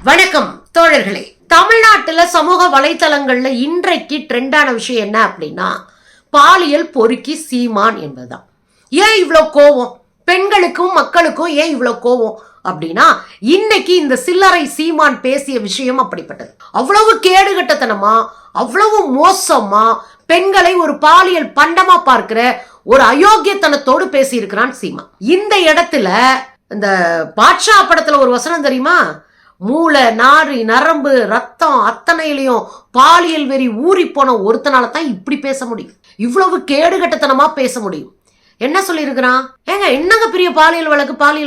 வணக்கம் தோழர்களே. தமிழ்நாட்டுல சமூக வலைத்தளங்கள்ல இன்றைக்கு ட்ரெண்டான விஷயம் என்ன அப்படின்னா, பாலியல் பொறுக்கி சீமான் என்பதுதான். ஏன் இவ்வளவு கோவம்? பெண்களுக்கும் மக்களுக்கும் ஏன் இவ்வளவு கோவம் அப்படின்னா, இன்னைக்கு இந்த சில்லறை சீமான் பேசிய விஷயம் அப்படிப்பட்டது. அவ்வளவு கேடுகட்டத்தனமா, அவ்வளவு மோசமா பெண்களை ஒரு பாலியல் பண்டமா பார்க்கிற ஒரு அயோக்கியத்தனத்தோடு பேசி இருக்கிறான் சீமான். இந்த இடத்துல இந்த பாட்ஷா படத்துல ஒரு வசனம் தெரியுமா? மூளை, நாரி, நரம்பு, ரத்தம் அத்தனையிலையும் பாலியல் வெறி ஊறி போன ஒருத்தனால தான் இப்படி பேச முடியும், இவ்வளவு கேடுகட்டத்தனமா பேச முடியும். என்ன சொல்லியிருக்கிறான்? ஏங்க என்னங்க பெரிய பாலியல்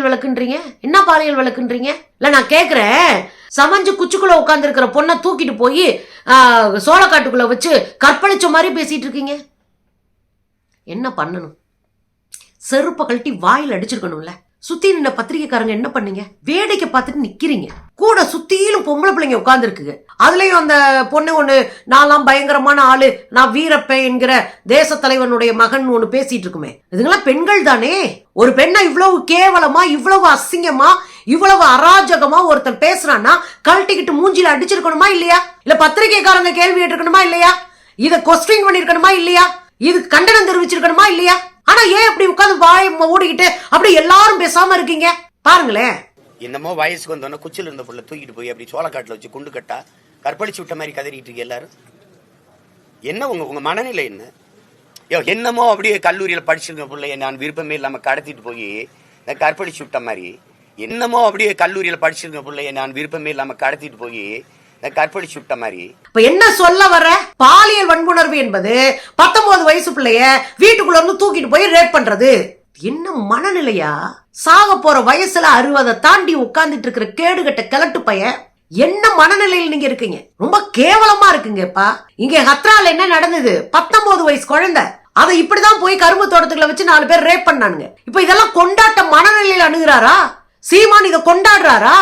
வழக்குன்றீங்க? என்ன பாலியல் வழக்குன்றீங்க? இல்ல நான் கேக்குறேன், சமஞ்சு குச்சுக்குள்ள உட்கார்ந்து இருக்கிற பொண்ணை தூக்கிட்டு போய் சோளக்காட்டுக்குள்ள வச்சு கற்பழிச்ச மாதிரி பேசிட்டு இருக்கீங்க. என்ன பண்ணணும்? செருப்பை கழட்டி வாயில் அடிச்சிருக்கணும்ல. சுத்தி நின்ன பத்திரிகைக்காரங்க என்ன பண்ணீங்க? வேடிக்கை பார்த்துட்டு நிக்கிறீங்க. கூட சுத்தியிலும் பொம்பளை பிள்ளைங்க உட்கார்ந்து இருக்குங்க. அதுலயும் அந்த பொண்ணு ஒண்ணு, நான்லாம் பயங்கரமான ஆளு, நான் வீரப்ப என்கிற தேச தலைவனுடைய மகன் ஒண்ணு பேசிட்டு இருக்குமே. இதுங்கெல்லாம் பெண்கள் தானே. ஒரு பெண்ணை இவ்வளவு கேவலமா, இவ்வளவு அசிங்கமா, இவ்வளவு அராஜகமா ஒருத்தன் பேசுறான்னா கழட்டிக்கிட்டு மூஞ்சில அடிச்சிருக்கணுமா இல்லையா? இல்ல பத்திரிகைக்காரங்க கேள்வி கேட்டிருக்கணுமா இல்லையா? இத கொஸ்டின் பண்ணிருக்கணுமா இல்லையா? இதுக்கு கண்டனம் தெரிவிச்சிருக்கணுமா இல்லையா? ஆனா ஏன் அப்படி உட்கார்ந்து வாய் ஓடிக்கிட்டு அப்படி எல்லாரும் பேசாம இருக்கீங்க? பாருங்களேன். என்னமோ வயசுக்கு வந்தோன்னா குச்சில இருந்த புள்ள தூக்கிட்டு போய் அப்படி சோளக்காட்டுல வச்சு குண்டு கட்டா கற்பழிச்சு விட்ட மாதிரி கதறிட்டு இருக்கு எல்லாரும். என்ன உங்க மனநிலை என்ன? என்னமோ அப்படியே கல்லூரியில படிச்சிருந்த பிள்ளைய நான் விருப்பமே இல்லாம கடத்திட்டு போய் கற்பழிச்சு விட்ட மாதிரி, என்னமோ அப்படியே கல்லூரியில படிச்சிருந்த பிள்ளைய நான் விருப்பமே இல்லாம கடத்திட்டு போய் கற்பழிச்சு விட்ட மாதிரி. இப்ப என்ன சொல்ல வர? பாலியல் வன்புணர்வு என்பது 19 வயசு பிள்ளைய வீட்டுக்குள்ள இருந்து தூக்கிட்டு போய் ரேப் பண்றது. என்ன மனநிலையா? சாக போற வயசுல 60 தாண்டி உட்கார்ந்துட்டு இருக்கிற கேடுகட்ட கிழட்டு பையன் என்ன மனநிலையில் நீங்க இருக்கீங்க? ரொம்ப கேவலமா இருக்குங்கப்பா. இங்க ஹத்ரால என்ன நடந்தது? 19 வயசு குழந்தை, அதை இப்படிதான் போய் கரும்பு தோட்டத்துக்குள்ள வச்சு 4 பேர் ரேப் பண்ணானுங்க. இப்ப இதெல்லாம் கொண்டாட்ட மனநிலையில் அணுகிறாரா சீமான்? இதை கொண்டாடுறாரா?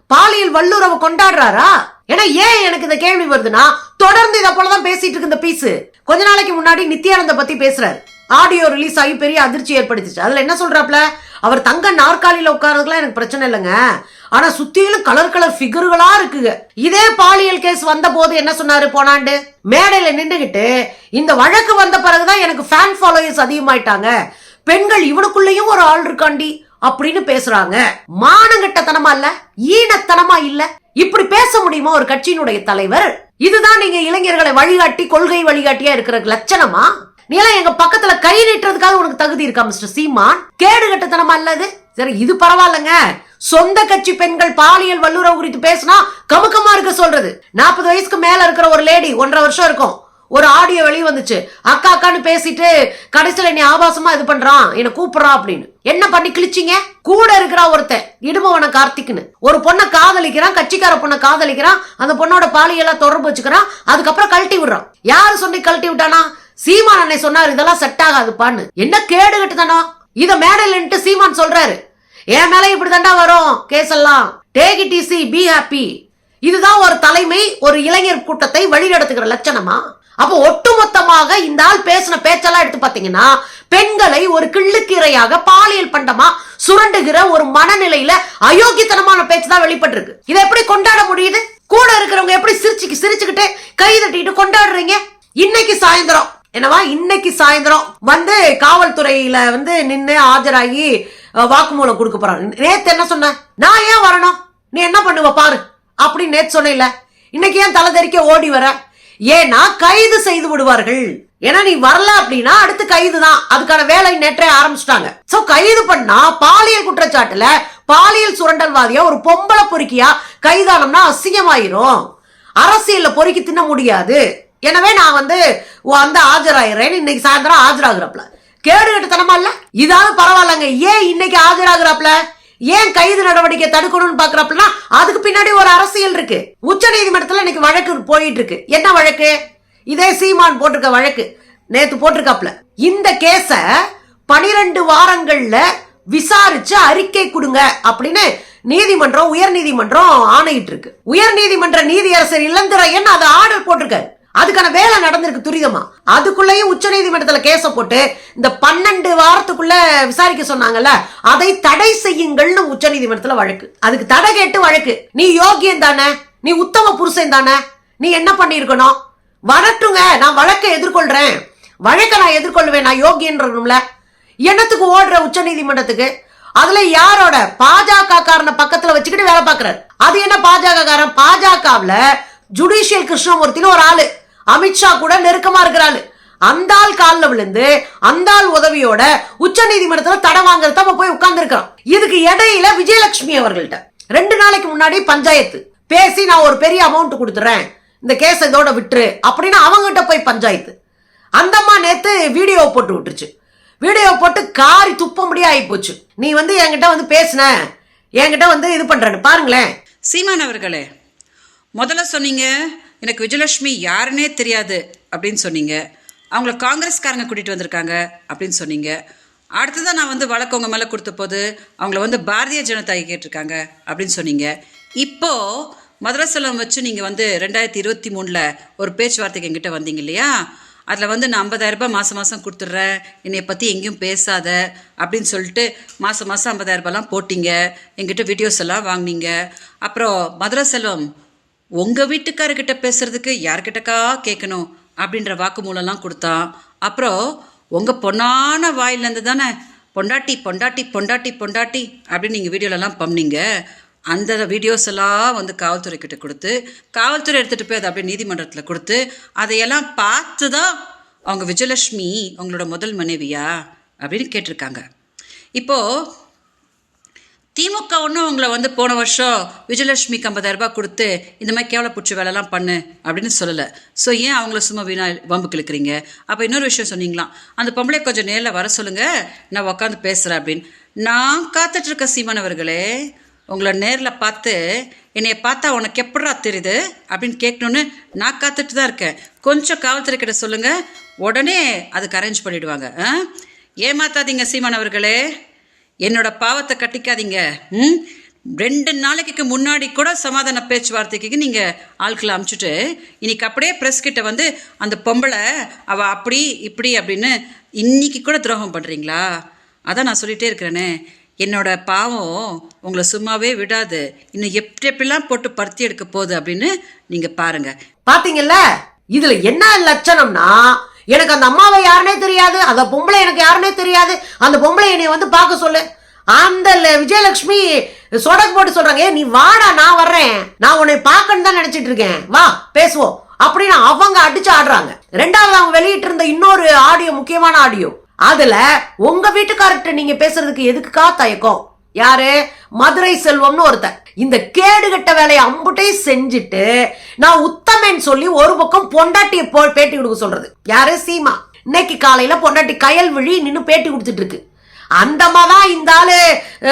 பாலியல் வல்லுறவை கொண்டாடுறாரா? ஏன்னா ஏன் எனக்கு இந்த கேள்வி வருதுன்னா, தொடர்ந்து இதை போலதான் பேசிட்டு இருக்கு இந்த பீஸ். கொஞ்ச நாளைக்கு முன்னாடி நித்யானந்த பத்தி பேசுறாரு. ஆடியோ ரிலீஸ் ஆகி பெரிய அதிர்ச்சி ஏற்படுத்துச்சு. அதுல என்ன சொல்றாப்ல, அவர் தங்க நாற்காலியில உட்கார்றதுக்குலாம் எனக்கு பிரச்சனை இல்லைங்க, ஆனா சுத்திலும் கலர் ஃபிகர்களா இருக்குங்க. இதே பாலியல் கேஸ் வந்த போது என்ன சொன்னாரு? போனாண்டு மேடையில நின்றுகிட்டு, இந்த வழக்கு வந்த பிறகுதான் எனக்கு ஃபேன் ஃபாலோயர்ஸ் அதிகமாயிட்டாங்க, பெண்கள் இவனுக்குள்ளேயும் ஒரு ஆள் இருக்காண்டி அப்படின்னு பேசுறாங்க. மானங்கட்டத்தனமா இல்ல, ஈனத்தனமா இல்ல? இப்படி பேச முடியுமா ஒரு கட்சியினுடைய தலைவர்? இதுதான் நீங்க இளைஞர்களை வழிகாட்டி, கொள்கை வழிகாட்டியா இருக்கிற லட்சணமா? நீ எல்லாம் எங்க பக்கத்துல கை நீட்டுறதுக்காக உனக்கு தகுதி இருக்கா மிஸ்டர் சீமான்? கேடு கட்டத்தனமா இல்லது? சரி, இது பரவாயில்லங்க. சொந்த கட்சி பெண்கள் பாலியல் வல்லுறவு குறித்து பேசினா கமுக்கமா இருக்க சொல்றது. 40 வயசுக்கு மேல இருக்கிற ஒரு லேடி, 1.5 வருஷம் இருக்கும், ஒரு ஆடியோ வெளியே வந்துச்சு, அக்கா அக்கான்னு பேசிட்டு கடைசியில நீ ஆபாசமா இது பண்றான், என்ன கூப்பிடுறான் அப்படின்னு. என்ன பண்ணி கிழிச்சிங்க? கூட இருக்கிறா ஒருத்தன், இடுமவன கார்த்திக்னு ஒரு பொண்ணை காதலிக்கிறான், கட்சிக்கார பொண்ணை காதலிக்கிறான், அந்த பொண்ணோட பாலியெல்லாம் தொடர்பு வச்சுக்கிறான், அதுக்கப்புறம் கழட்டி விடுறான். யாரு சொல்லி கழட்டி விட்டானா? சீமான் அன்னை சொன்னார், இதெல்லாம் செட் ஆகாதுப்பான்னு. என்ன கேடு கட்டுதானோ? இத மேடையில சீமான் சொல்றாரு, என் மேல இப்படி தாண்டா வரும் கேஸ் எல்லாம், take it easy, be happy. இதுதான் ஒரு தலைமை ஒரு இளைஞர் கூட்டத்தை வழிநடத்துகிற லட்சணமா? அப்ப ஒட்டுமொத்தமாக இந்த ஆள் பேசின பேச்செல்லாம் எடுத்து பாத்தீங்கன்னா, பெண்களை ஒரு கிள்ளுக்கீரையாக பாலியல் பண்டமா சுரண்டுகிற ஒரு மனநிலையில அயோக்கியத்தனமான பேச்சு தான் வெளிப்பட்டு இருக்கு. இதை எப்படி கொண்டாட முடியுது? கூட இருக்கிறவங்க எப்படி சிரிச்சுக்கிட்டு கை தட்டிட்டு கொண்டாடுறீங்க? இன்னைக்கு சாயந்தரம் என்னவா, இன்னைக்கு சாயந்தரம் காவல்துறையில நின்று ஆஜராகி வாக்குமூலம் கொடுக்க போறாங்க. நேத்து என்ன சொன்ன? நான் ஏன் வரணும், நீ என்ன பண்ணுவ பாரு அப்படின்னு நேத்து சொன்ன. இன்னைக்கு ஏன் தலை தெறிக்க ஓடி வர? ஏன்னா கைது செய்து விடுவார்கள். ஏன்னா நீ வரல அப்படின்னா அடுத்து கைது தான். அதுக்கான வேலை நேற்றே ஆரம்பிச்சிட்டாங்க. சோ கைது பண்ணா பாலியல் குற்றச்சாட்டுல பாலியல் சுரண்டல்வாதியா ஒரு பொம்பளை பொறுக்கியா கைதானம்னா அசிங்கமாயிரும். அரசியல்ல பொறுக்கி தின்ன முடியாது. எனவே நான் ஆஜராகிறேன். இன்னைக்கு சாயந்தரம் ஆஜராகிறாப்ல. கேடு கட்டுத்தனமா இல்ல? இதாவது பரவாயில்லங்க. ஏன் இன்னைக்கு ஆஜராகிறாப்ல? ஏன் கைது நடவடிக்கை தடுக்கணும்னு பாக்குறாப்லன்னா அதுக்கு பின்னாடி ஒரு அரசியல் இருக்கு. உச்ச நீதிமன்றத்துல இன்னைக்கு வழக்கு போயிட்டு இருக்கு. என்ன வழக்கு? இதே சீமான் போட்டிருக்க வழக்கு நேத்து போட்டிருக்காப்ல. இந்த கேஸ 12 வாரங்கள்ல விசாரிச்சு அறிக்கை கொடுங்க அப்படின்னு நீதிமன்றம், உயர் நீதிமன்றம் ஆணையிட்டு இருக்கு. உயர் நீதிமன்ற நீதியரசர் இளந்திரையன் அதை ஆர்டர் போட்டிருக்காரு. அதுக்கான வேலை நடந்திருக்கு துரிதமா. அதுக்குள்ளேயும் உச்ச நீதிமன்றத்துல கேஸ போட்டு இந்த 12 வாரத்துக்குள்ள விசாரிக்க சொன்னாங்கல்ல, அதை தடை செய்யுங்கள்னு உச்ச நீதிமன்றத்துல வழக்கு. அதுக்கு தடை கேட்டு வழக்கு. நீ யோகியன் தானே, நீ உத்தம புருஷன் தானே, நீ என்ன பண்ணிருக்கணும்? வரட்டுங்க, நான் வழக்கை எதிர்கொள்றேன், வழக்கை நான் எதிர்கொள்வேன், நான் யோகியன்றதுல என்னத்துக்கு ஓடுற உச்ச நீதிமன்றத்துக்கு? அதுல யாரோட பாஜக காரனை பக்கத்துல வச்சுக்கிட்டு வேலை பாக்குறாரு. அது என்ன பாஜக காரன்? பாஜகவுல ஜுடிஷியல் கிருஷ்ணமூர்த்தின்னு ஒரு ஆளு, அமித்ஷா கூட நெருக்கமா இருக்கிறாள். அந்த ஆள் காலில் விழுந்து அந்த ஆள் உதவியோட உச்ச நீதிமன்றத்துல தடை வாங்குறத போய் உட்கார்ந்து இருக்கிறோம். இதுக்கு இடையில விஜயலட்சுமி அவர்கள்ட்ட 2 நாளைக்கு முன்னாடி பஞ்சாயத்து பேசி நான் ஒரு பெரிய அமௌண்ட் கொடுத்துறேன், இந்த கேஸ் இதோட விட்டுரு அப்படின்னு அவங்ககிட்ட போய் பஞ்சாயத்து. அந்த அம்மா நேத்து வீடியோ போட்டு விட்டுருச்சு. வீடியோ போட்டு காரி துப்ப முடிய ஆகி போச்சு. நீ என்கிட்ட பேசின, என்கிட்ட இது பண்றேன்னு பாருங்களேன். சீமான் அவர்களே, முதல்ல சொன்னீங்க எனக்கு விஜயலட்சுமி யாருன்னே தெரியாது அப்படின்னு சொன்னீங்க. அவங்கள காங்கிரஸ்காரங்க கூட்டிட்டு வந்திருக்காங்க அப்படின்னு சொன்னீங்க. அடுத்ததான் நான் வழக்கு உங்க மேலே கொடுத்த போது அவங்கள பாரதிய ஜனதா கேட்டிருக்காங்க அப்படின்னு சொன்னீங்க. இப்போ மதுரை செல்வம் வச்சு நீங்கள் 2023 ஒரு பேச்சுவார்த்தைக்கு என்கிட்ட வந்தீங்க இல்லையா? அதில் நான் 50,000 ரூபாய் மாதம் கொடுத்துட்றேன், என்னை பற்றி எங்கேயும் பேசாத அப்படின்னு சொல்லிட்டு மாதம் 50,000 ரூபாய்லாம் போட்டிங்க. என்கிட்ட வீடியோஸ் எல்லாம் வாங்கினீங்க. அப்புறம் மதுரை செல்வம் உங்கள் வீட்டுக்காரர்கிட்ட பேசுறதுக்கு யார்கிட்டக்கா கேட்கணும் அப்படின்ற வாக்குமூலம்லாம் கொடுத்தான். அப்புறம் உங்கள் பொண்ணான வாயிலேருந்து தானே பொண்டாட்டி பொண்டாட்டி பொண்டாட்டி பொண்டாட்டி அப்படின்னு நீங்கள் வீடியோலலாம் பண்ணீங்க. அந்த வீடியோஸ் எல்லாம் காவல்துறை கிட்ட கொடுத்து, காவல்துறை எடுத்துகிட்டு போய் அதை அப்படியே நீதிமன்றத்தில் கொடுத்து, அதையெல்லாம் பார்த்து தான் அவங்க விஜயலட்சுமி அவங்களோட முதல் மனைவியா அப்படின்னு கேட்டிருக்காங்க. இப்போது திமுக ஒன்றும் உங்களை போன வருஷம் விஜயலட்சுமிக்கு 50,000 ரூபாய் கொடுத்து இந்த மாதிரி கேவலப்புற்று வேலைலாம் பண்ணு அப்படின்னு சொல்லலை. ஸோ ஏன் அவங்கள சும்மா வீணா வம்புக்கு இழுக்கிறீங்க? அப்போ இன்னொரு விஷயம் சொன்னீங்களாம், அந்த பொம்பளை கொஞ்சம் நேரில் வர சொல்லுங்கள், நான் உட்காந்து பேசுகிறேன் அப்படின்னு. நான் காத்துட்ருக்க சீமானவர்களே, உங்களை நேரில் பார்த்து என்னைய பார்த்தா உனக்கு எப்படா தெரியுது அப்படின்னு கேட்கணுன்னு நான் காத்துட்டு தான் இருக்கேன். கொஞ்சம் காவல்துறை கிட்ட சொல்லுங்கள், உடனே அதுக்கு அரேஞ்ச் பண்ணிவிடுவாங்க. ஏமாத்தாதீங்க சீமானவர்களே, என்னோட பாவத்தை கட்டிக்காதீங்க. 2 நாளைக்கு முன்னாடி கூட சமாதான பேச்சுவார்த்தைக்கு நீங்கள் ஆட்களை அமுச்சுட்டு இன்னைக்கு அப்படியே ப்ரெஸ் கிட்ட அந்த பொம்பளை அவள் அப்படி இப்படி அப்படின்னு இன்னைக்கு கூட துரோகம் பண்ணுறீங்களா? அதான் நான் சொல்லிகிட்டே இருக்கிறேனே, என்னோட பாவம் உங்களை சும்மாவே விடாது, இன்னும் எப்படிலாம் போட்டு பருத்தி எடுக்க போகுது அப்படின்னு நீங்க பாருங்க. பாத்தீங்கல்ல, இதுல என்ன லட்சணம்னா, எனக்கு அந்த அம்மாவை யாருனே தெரியாது, அந்த பொம்பளை எனக்கு யாருனே தெரியாது, அந்த பொம்பளை என்னை பார்க்க சொல்லு. அந்த விஜயலட்சுமி சொடக்கு போட்டு சொல்றாங்க, நீ வாடா, நான் வர்றேன், நான் உன்னை பார்க்கணும் தான் நினைச்சிட்டு இருக்கேன், வா பேசுவோம் அப்படின்னு அவங்க அடிச்சு ஆடுறாங்க. 2வது அவங்க வெளியிட்டு இருந்த இன்னொரு ஆடியோ, முக்கியமான ஆடியோ, அதுல உங்க வீட்டுக்காரர்கிட்ட நீங்க பேசுறதுக்கு எதுக்குக்கா தயக்கம்? யாரு? மதுரை செல்வம்னு ஒருத்தன் இந்த கேடுகட்ட வேலையை அம்புட்டை செஞ்சுட்டு நான் உத்தமன் சொல்லி ஒரு பக்கம் பொண்டாட்டிய பேட்டி கொடுக்க சொல்றது யாரு? சீமா. இன்னைக்கு காலையில பொண்டாட்டி கயல்விழி நின்னு பேட்டி கொடுத்துட்டு இருக்கு. அந்த தான் இந்த ஆளு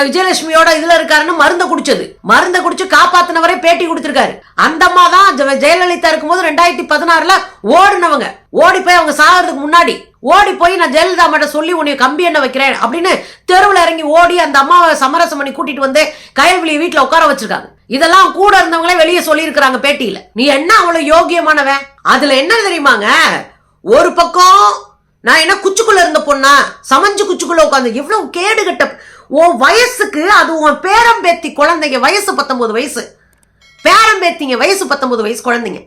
விஜயலட்சுமியோட இதுல இருக்காருன்னு மருந்த குடிச்சு காப்பாத்தினவரே பேட்டி கொடுத்திருக்காரு. அந்த தான் ஜெயலலிதா இருக்கும்போது 2016 ஓடுனவங்க, ஓடி போய் அவங்க சாகிறதுக்கு முன்னாடி ஓடி போய் நான் ஜெயலலிதா அம்மாட்ட சொல்லி உன்னை கம்பி என்ன வைக்கிறேன் அப்படின்னு தெருவில் இறங்கி ஓடி அந்த அம்மாவை சமரசம் பண்ணி கூட்டிட்டு கயல்விழியை வீட்டுல உட்கார வச்சிருக்காங்க. இதெல்லாம் கூட இருந்தவங்களே வெளியே சொல்லி இருக்கிறாங்க பேட்டியில. நீ என்ன அவ்வளவு யோகியமானவன்? அதுல என்ன தெரியுமாங்க, ஒரு பக்கம் நான் என்ன குச்சுக்குள்ள இருந்த பொண்ணா, சமஞ்சு குச்சுக்குள்ள உட்காந்து இவ்வளவு கேடு கட்ட உன் வயசுக்கு, அது உன் பேரம்பேத்தி குழந்தைங்க வயசு 19 வயசு, பேரம்பேத்திங்க வயசு 19 வயசு குழந்தைங்க,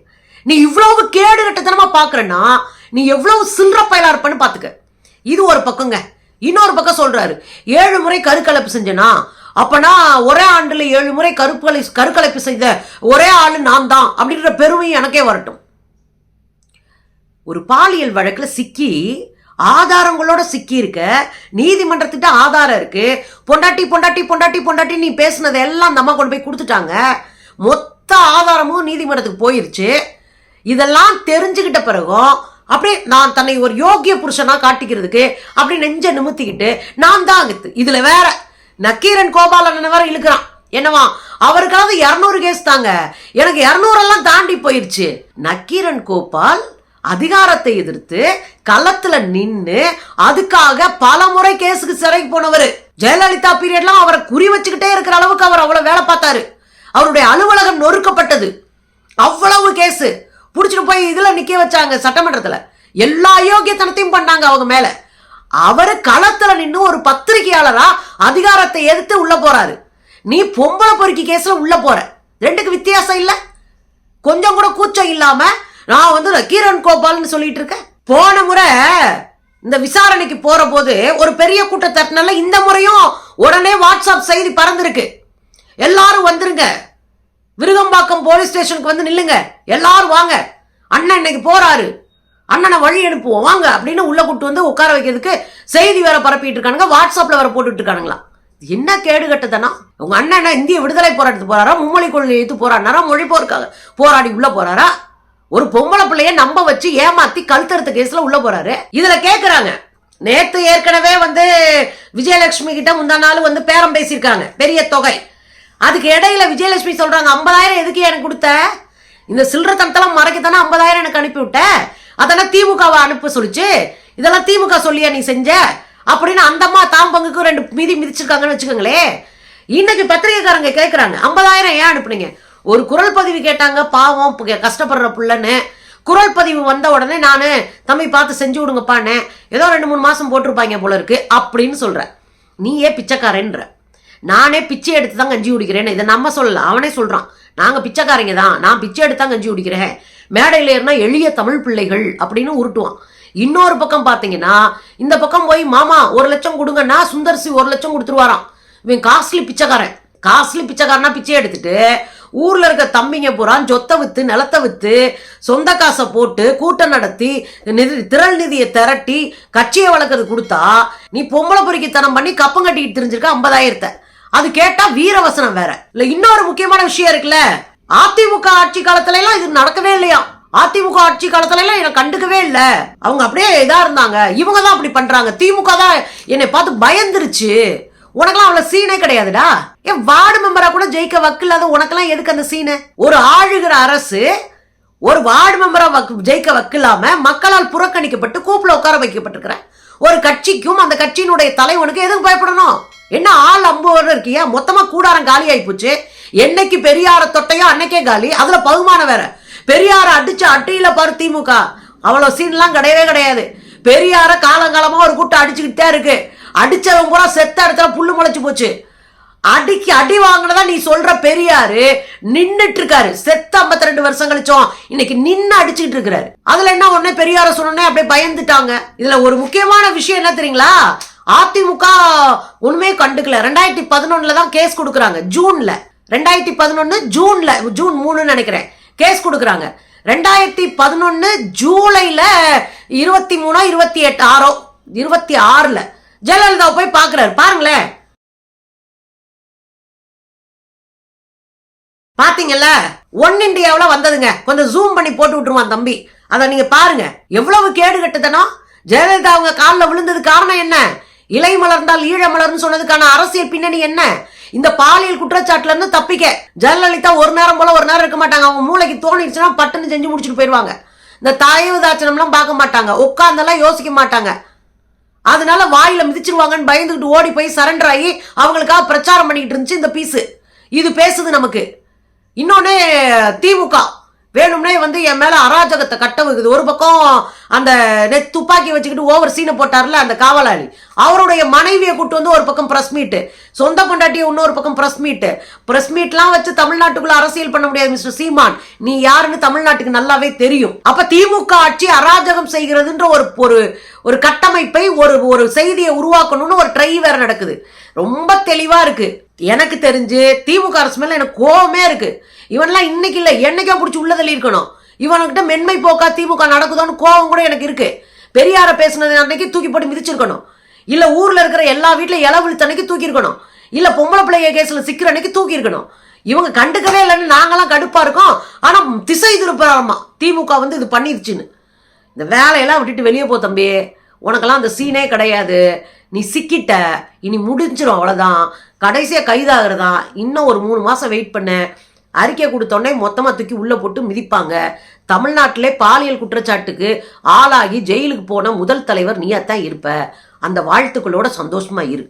நீ இவ்வளவு கேடு கட்டத்தனமா பாக்குறன்னா நீ எவ்வளவு சில்ற பயலா இருப்பன்னு பாத்துக்க. இது ஒரு பக்கங்க. இன்னொரு பக்கம் சொல்றாரு, 7 முறை கருக்கலைப்பு செஞ்சனா, அப்பனா ஒரே ஆண்டுல 7 முறை கருக்கலைப்பு செய்த ஒரே ஆளு நான் தான் அப்படின்ற பெருமை எனக்கே வரட்டும். ஒரு பாலியல் வழக்குல சிக்கி ஆதாரங்களோட சிக்கி இருக்க, நீதிமன்றத்திட்ட ஆதாரம் இருக்கு, பொண்டாட்டி பொண்டாட்டி பொண்டாட்டி பொண்டாட்டி நீ பேசுனது எல்லாம் நம்ம கொண்டு போய் கொடுத்துட்டாங்க, மொத்த ஆதாரமும் நீதிமன்றத்துக்கு போயிருச்சு. இதெல்லாம் தெரிஞ்சுக்கிட்ட பிறகும் அப்படியே நான் தன்னை ஒரு யோகிய புருஷனா காட்டிக்கிறதுக்கு அப்படி நெஞ்ச நிமித்திக்கிட்டு நான் தான் அங்குத்து. இதுல வேற நக்கீரன் கோபாலன் வேற இழுக்கிறான். என்னவா, அவருக்காவது 200 கேஸ் தாங்க, எனக்கு 200 எல்லாம் தாண்டி போயிருச்சு. நக்கீரன் கோபால் அதிகாரத்தை எதிர்த்து களத்துல நின்னு அதுக்காக பல முறை கேஸுக்கு சிறைக்கு போனவர். ஜெயலலிதா பீரியட்லாம் அவரை குறி வச்சுக்கிட்டே இருக்கிற அளவுக்கு அவர் அவ்வளவு வேலை பார்த்தாரு. அவருடைய அலுவலகம் நொறுக்கப்பட்டது. அவ்வளவு கேஸ் புடிச்சிட்டு போய் இதுல நிக்க வச்சாங்க சட்டமன்றத்துல. எல்லா அயோக்கியத்தனத்தையும் பண்ணாங்க அவங்க மேல. அவரு களத்துல நின்னு ஒரு பத்திரிகையாளரா அதிகாரத்தை எதிர்த்து உள்ள போறாரு. நீ பொம்பளை பொறுக்கி கேஸ்ல உள்ள போற. ரெண்டுக்கு வித்தியாசம் இல்ல. கொஞ்சம் கூட கூச்சம் இல்லாம நான் வந்து கீரன் கோபால்னு சொல்லிட்டு இருக்கேன். போன முறை இந்த விசாரணைக்கு போற போது ஒரு பெரிய கூட்டத்தினால இந்த முறையும் உடனே வாட்ஸ்அப் செய்தி பறந்துருக்கு. எல்லாரும் வந்துருங்க, விருகம்பாக்கம் போலீஸ் ஸ்டேஷனுக்கு வந்து நில்லுங்க, எல்லாரும் வாங்க, அண்ணன் இன்னைக்கு போறாரு, அண்ணனை வழி அனுப்புவோம் வாங்க அப்படின்னு உள்ள கூட்டு வந்து உட்கார வைக்கிறதுக்கு செய்தி வேற பரப்பிட்டு இருக்கானுங்க. வாட்ஸ்அப்ல வேற போட்டுட்டு இருக்கானுங்களா. என்ன கேடு கட்டதனா? உங்க அண்ணன் இந்திய விடுதலை போராட்டத்துக்கு போறாரா, மும்மொழி கொள்கை எடுத்து போறாரா, மொழி போருக்காக போராடி உள்ள போறாரா? ஒரு பொம்பளை பிள்ளைய நம்ப வச்சு ஏமாத்தி கழுத்தறுத்த கேஸ்ல உள்ள போறாரு. இதுல கேக்குறாங்க, நேத்து ஏற்கனவே வந்து விஜயலட்சுமி கிட்ட முந்தா நாள் வந்து பேரம் பேசியிருக்காங்க, பெரிய தொகை. அதுக்கு இடையில விஜயலட்சுமி சொல்றாங்க, 50,000 எதுக்கு எனக்கு கொடுத்த? இந்த சில்லறத்தனத்தெல்லாம் மறைக்கத்தானே 50,000 எனக்கு அனுப்பி விட்ட, அதெல்லாம் திமுகவை அனுப்ப சொல்லிச்சு, இதெல்லாம் திமுக சொல்லியா நீ செஞ்ச அப்படின்னு அந்த அம்மா தாம் பங்குக்கு 2 மீதி மிதிச்சிருக்காங்கன்னு வச்சுக்கோங்களே. இன்னைக்கு பத்திரிகைக்காரங்க கேட்கறாங்க, 50,000 ஏன் அனுப்புனீங்க? ஒரு குரல் பதிவு கேட்டாங்க, பாவம் கஷ்டப்படுற புள்ளன்னு. குரல் பதிவு வந்த உடனே நானு தம்பி பார்த்து செஞ்சு விடுங்கப்பான்னு ஏதோ 2-3 மாசம் போட்டிருப்பாங்க போல இருக்கு அப்படின்னு சொல்ற. நீ ஏன் பிச்சைக்காரன்ற? நானே பிச்சை எடுத்து தான் கஞ்சி குடிக்கிறேன்னு இதை நம்ம சொல்லல, அவனே சொல்றான். நாங்க பிச்சைக்காரங்க தான், நான் பிச்சை எடுத்து கஞ்சி குடிக்கிறேன், மேடையில ஏறினா எளிய தமிழ் பிள்ளைகள் அப்படின்னு உருட்டுவான். இன்னொரு பக்கம் பாத்தீங்கன்னா இந்த பக்கம் போய் மாமா 1 லட்சம் கொடுங்கன்னா சுந்தர்சி 1 லட்சம் கொடுத்துருவாராம். இவன் காஸ்ட்லி பிச்சைக்காரன். காஸ்ட்லி பிச்சைக்காரனா பிச்சை எடுத்துட்டு ஊர்ல இருக்க தம்பிங்க பூரா சொத்தை வித்து நிலத்தை வித்து சொந்த காசை போட்டு கூட்டம் நடத்தி திரள் நிதியை திரட்டி கட்சியை வளர்க்கறது கொடுத்தா நீ பொம்பளை பொறுக்கித்தனம் பண்ணி கப்பம் கட்டிட்டு தெரிஞ்சிருக்க 50,000. அது கேட்டா வீரவசனம் வேற இல்ல. இன்னொரு முக்கியமான விஷயம் இருக்குல்ல, அதிமுக ஆட்சி காலத்துல எல்லாம் இது நடக்கவே இல்லையா? அதிமுக ஆட்சி காலத்துல எல்லாம் என்ன கண்டுக்கவே இல்ல, அவங்க அப்படியே இதா இருந்தாங்க. இவங்க தான் அப்படி பண்றாங்க, திமுக தான் என்னை பார்த்து பயந்துருச்சு. உனக்கெல்லாம் அவ்வளவு சீனே கிடையாதுடா. ஏன் வார்டு மெம்பரா கூட ஜெயிக்க வக்கில்லாத உனக்கெல்லாம் எதுக்கு அந்த சீனு? ஒரு ஆளுகிற அரசு ஒரு வார்டு மெம்பரா ஜெயிக்க வக்கில்லாம மக்களால் புறக்கணிக்கப்பட்டு கூப்பில உட்கார வைக்கப்பட்டிருக்கிற ஒரு கட்சிக்கும் அந்த கட்சியினுடைய தலைவனுக்கு எதுக்கு பயப்படணும்? என்ன ஆள் 50 இருக்கியா? மொத்தமா கூடாரம் காலி ஆகி போச்சு. என்னைக்கு பெரியார தொட்டையோ அன்னைக்கே காலி. அதுல பகுமானம் வேற. பெரியார அடிச்ச அட்டையில பாரு திமுக, அவ்வளவு சீன்லாம் கிடையவே கிடையாது. பெரியார காலங்காலமா ஒரு கூட்டம் அடிச்சுக்கிட்டே இருக்கு. அடிச்சவங்க பூரா செத்த இடத்துல புல்லு முளைச்சு போச்சு. அடி வாங்கினதா நீ சொல்ற பெரியாரு நின்னுட்டு இருக்காரு. செத்த 52 வருஷம் கழிச்சோம் இன்னைக்கு நின்னு அடிச்சுட்டு இருக்காரு. அதுல என்ன ஒண்ணு பெரியார சொன்னே அப்படியே பயந்துட்டாங்க. இதுல ஒரு முக்கியமான விஷயம் என்ன தெரியுங்களா? அதிமுக ஒண்ணுமே கண்டுக்கல. 2011 தான் கேஸ் கொடுக்கறாங்க. ஜூன்ல 2011 ஜூன் 3 நினைக்கிறேன் கேஸ் கொடுக்கறாங்க. 2011 ஜூலைல 23 28 26ல ஜெயலலிதா போய் பாக்குறாரு. பாருங்களேன், பாத்தீங்கல்ல, ஒன் இண்டியாவுல வந்ததுங்க. கொஞ்சம் ஜூம் பண்ணி போட்டு விட்டுருவான் தம்பி, அத நீங்க பாருங்க. எவ்வளவு கேடு கட்டுதனோ. ஜெயலலிதா அவங்க காலில் விழுந்தது காரணம் என்ன? இலை மலர்ந்தால் ஈழ மலர்னு சொன்னதுக்கான அரசியல் பின்னணி என்ன? இந்த பாலியல் குற்றச்சாட்டுல இருந்து தப்பிக்க ஜெயலலிதா ஒரு நேரம் போல ஒரு நேரம் இருக்க மாட்டாங்க. அவங்க மூளைக்கு தோணிடுச்சுன்னா பட்டுன்னு செஞ்சு முடிச்சுட்டு போயிடுவாங்க. இந்த தாயவு தாச்சனம் எல்லாம் பார்க்க மாட்டாங்க, உட்கார்ந்தெல்லாம் யோசிக்க மாட்டாங்க. அதனால வாயில மிதிச்சிருவாங்கன்னு பயந்துகிட்டு ஓடி போய் சரண்டர் ஆகி அவங்களுக்காக பிரச்சாரம் பண்ணிட்டு இருந்துச்சு இந்த பீஸ். இது பேசுது நமக்கு. இன்னொன்னு, திமுக வேணும்னே வந்து என் மேல அராஜகத்தை கட்ட வைக்குது. ஒரு பக்கம் அந்த துப்பாக்கி வச்சுக்கிட்டு ஓவர் சீனை போட்டார்ல அந்த காவலாளி, அவருடைய மனைவியை கூட்டு வந்து ஒரு பக்கம் பிரஸ் மீட், சொந்த கொண்டாட்டிய இன்னொரு பக்கம் பிரஸ் மீட்லாம் வச்சு தமிழ்நாட்டுக்குள்ள அரசியல் பண்ண முடியாது மிஸ்டர் சீமான். நீ யாருன்னு தமிழ்நாட்டுக்கு நல்லாவே தெரியும். அப்ப திமுக ஆட்சி அராஜகம் செய்கிறதுன்ற ஒரு கட்டமைப்பை ஒரு செய்தியை உருவாக்கணும்னு ஒரு ட்ரை வேற நடக்குது. ரொம்ப தெளிவா இருக்கு. எனக்கு தெரிஞ்சு திமுக அரசு மேல எனக்கு கோவமே இருக்கு. இவன்லாம் இன்னைக்கு இல்ல என்னைக்கோ பிடிச்சி உள்ளதில் இருக்கணும். இவனுக்கிட்ட மென்மை போக்கா திமுக நடக்குதோன்னு கோவம் கூட எனக்கு இருக்கு. பெரியார பேசினது அன்னைக்கு தூக்கி போட்டு மிதிச்சிருக்கணும். இல்ல ஊர்ல இருக்கிற எல்லா வீட்டுல இளவிழுத்த அன்னைக்கு தூக்கி இருக்கணும். இல்ல பொம்பளை பிள்ளைய கேஸ்ல சிக்கிற அன்னைக்கு தூக்கி இருக்கணும். இவங்க கண்டுக்கவே இல்லைன்னு நாங்கெல்லாம் கடுப்பா இருக்கோம். ஆனா திசை திருப்பாரமா திமுக வந்து இது பண்ணிருச்சுன்னு. இந்த வேலையெல்லாம் விட்டுட்டு வெளியே போ தம்பி, உனக்கெல்லாம் அந்த சீனே கிடையாது. நீ சிக்கிட்ட, இனி முடிஞ்சிடும், அவ்வளவுதான். கடைசியா கைதாகிறதா. இன்னும் ஒரு 3 மாசம் வெயிட் பண்ண. அறிக்கை கொடுத்தோடனே மொத்தமா தூக்கி உள்ள போட்டு மிதிப்பாங்க. தமிழ்நாட்டிலே பாலியல் குற்றச்சாட்டுக்கு ஆளாகி ஜெயிலுக்கு போன முதல் தலைவர் நீயாத்தான் இருப்ப. அந்த வாழ்த்துக்களோட சந்தோஷமா இரு.